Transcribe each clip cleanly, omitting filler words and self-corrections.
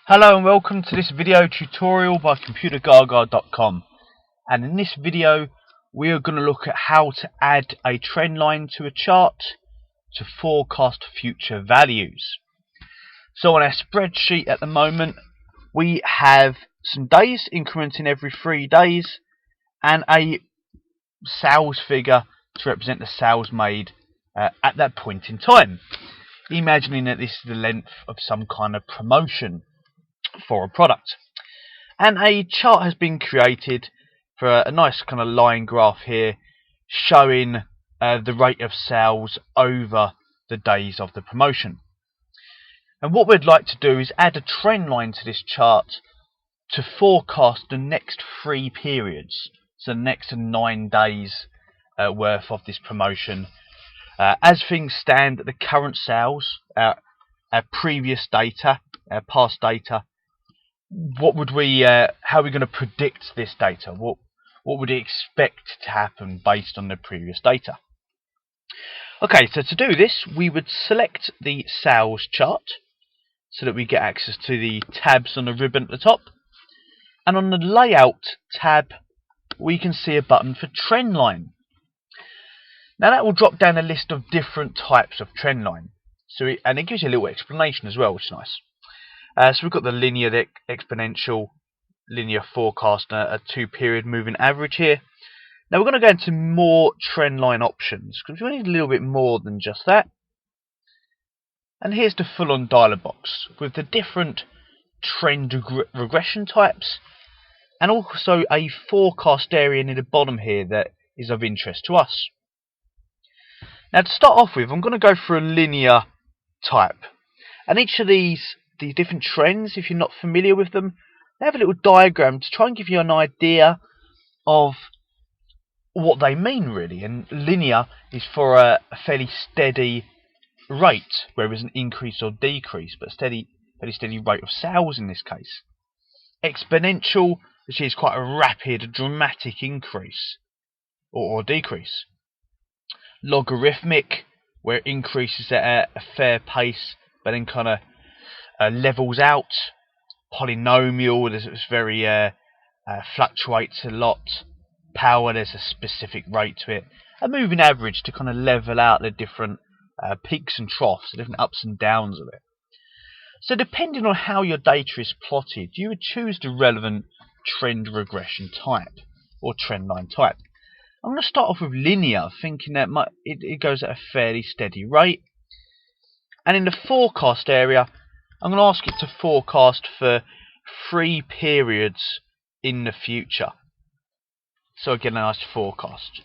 Hello and welcome to this video tutorial by Computergaga.com, and in this video we are going to look at how to add a trend line to a chart to forecast future values. So on our spreadsheet at the moment we have some days incrementing every 3 days and a sales figure to represent the sales made at that point in time, imagining that this is the length of some kind of promotion for a product. And a chart has been created for a nice kind of line graph here showing the rate of sales over the days of the promotion. And what we'd like to do is add a trend line to this chart to forecast the next 3 periods, so the next 9 days worth of this promotion. As things stand at the current sales, our previous data, our past data, what would we how are we going to predict this data? What would we expect to happen based on the previous data? Okay, so to do this we would select the sales chart so that we get access to the tabs on the ribbon at the top, and on the layout tab we can see a button for trend line. Now that will drop down a list of different types of trend line, and it gives you a little explanation as well, which is nice. So we've got the linear, the exponential, linear forecast, a 2-period moving average here. Now we're going to go into more trend line options because we need a little bit more than just that. And here's the full-on dialog box with the different trend regression types and also a forecast area near the bottom here that is of interest to us. Now to start off with, I'm going to go for a linear type, and each of these different trends, if you're not familiar with them, they have a little diagram to try and give you an idea of what they mean really. And linear is for a fairly steady rate, whereas an increase or decrease, but fairly steady rate of sales in this case. Exponential, which is quite a rapid, dramatic increase or decrease. Logarithmic, where it increases at a fair pace but then kind of levels out. Polynomial, it's very fluctuates a lot. Power, there's a specific rate to it. A moving average to kind of level out the different peaks and troughs, the different ups and downs of it. So depending on how your data is plotted, you would choose the relevant trend regression type or trend line type. I'm going to start off with linear, thinking that it goes at a fairly steady rate. And in the forecast area, I'm going to ask it to forecast for 3 periods in the future. So again, a nice forecast.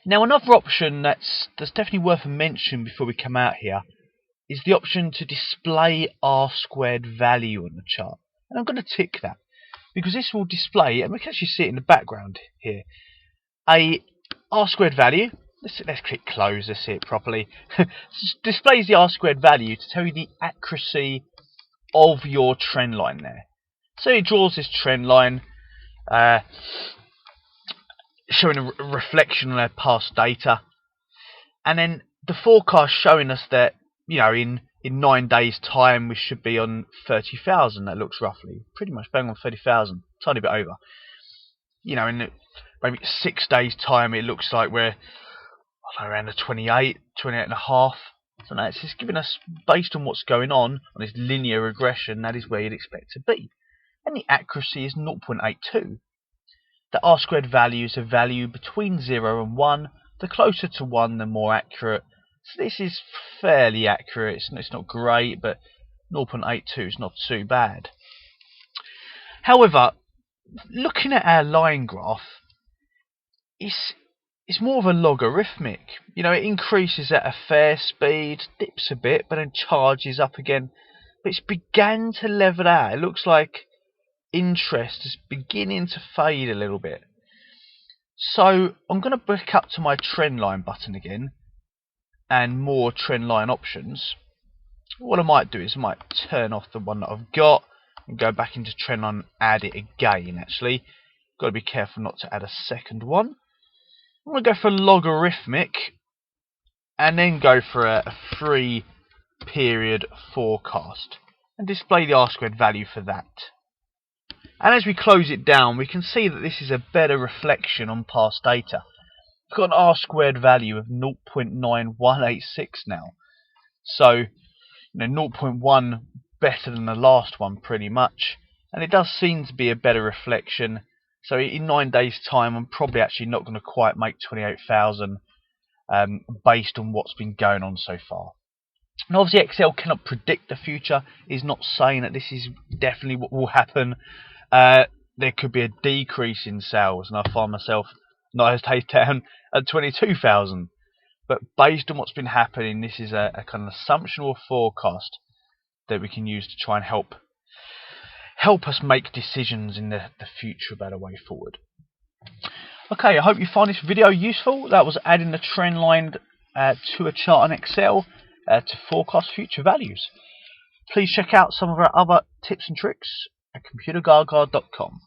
Now another option that's definitely worth a mention before we come out here is the option to display R-squared value on the chart. And I'm going to tick that because this will display, and we can actually see it in the background here, a R-squared value. Let's click close to see it properly. Displays the R-squared value to tell you the accuracy of your trend line there. So it draws this trend line showing a reflection on our past data, and then the forecast showing us that, you know, in 9 days time we should be on 30,000. That looks roughly pretty much bang on 30,000, tiny bit over. You know, in maybe 6 days time it looks like we're around the 28 and a half. So now it's just giving us, based on what's going on this linear regression, that is where you'd expect to be. And the accuracy is 0.82. The R-squared value is a value between 0 and 1. The closer to 1, the more accurate. So this is fairly accurate. It's not great, but 0.82 is not too bad. However, looking at our line graph, it's more of a logarithmic. You know, it increases at a fair speed, dips a bit, but then charges up again. But it's began to level out. It looks like interest is beginning to fade a little bit. So I'm going to back up to my trend line button again and more trend line options. What I might do is I might turn off the one that I've got and go back into trend line and add it again. Actually, got to be careful not to add a second one. I'm going to go for logarithmic and then go for a 3 period forecast. and display the R-squared value for that. And as we close it down, we can see that this is a better reflection on past data. We've got an R-squared value of 0.9186 now. So, 0.1 better than the last one pretty much. And it does seem to be a better reflection. So in 9 days time, I'm probably actually not going to quite make 28,000 based on what's been going on so far. And obviously Excel cannot predict the future. It's not saying that this is definitely what will happen. There could be a decrease in sales, and I find myself 9 days down at 22,000. But based on what's been happening, this is a kind of assumption or forecast that we can use to try and help us make decisions in the future about a way forward. Okay, I hope you find this video useful. That was adding the trend line to a chart in Excel to forecast future values. Please check out some of our other tips and tricks at Computergaga.com.